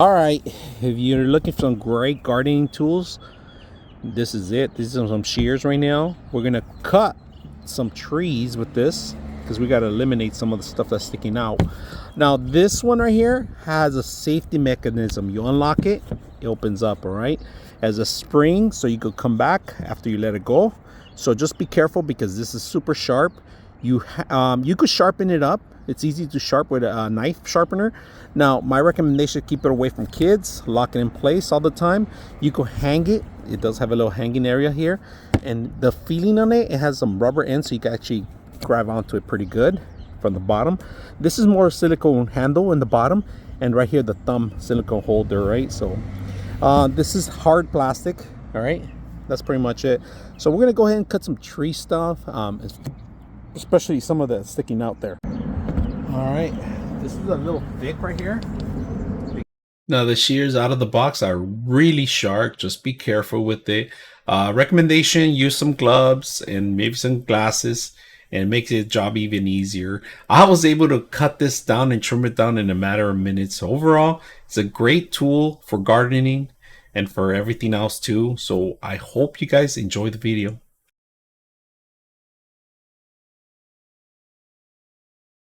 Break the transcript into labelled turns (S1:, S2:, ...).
S1: All right, if you're looking for some great gardening tools, this is it. These are some shears right now. We're gonna cut some trees with this because we got to eliminate some of the stuff that's sticking out. Now this one right here has a safety mechanism. You unlock it, it opens up. All right, has a spring so you could come back after you let it go. So just be careful because this is super sharp. You could sharpen it up. It's easy to sharp with a knife sharpener. Now my recommendation, keep it away from kids. Lock it in place all the time. You could hang it. It does have a little hanging area here, and the feeling on it, it has some rubber ends so you can actually grab onto it pretty good from the bottom. This is more silicone handle in the bottom, and right here the thumb silicone holder, right? So this is hard plastic. All right, that's pretty much it. So we're gonna go ahead and cut some tree stuff, especially some of that sticking out there. All right, this is a little thick right here. Now the shears out of the box are really sharp. Just be careful with it. Recommendation, use some gloves and maybe some glasses, and it makes the job even easier. I was able to cut this down and trim it down in a matter of minutes. So overall, it's a great tool for gardening and for everything else too. So I hope you guys enjoy the video.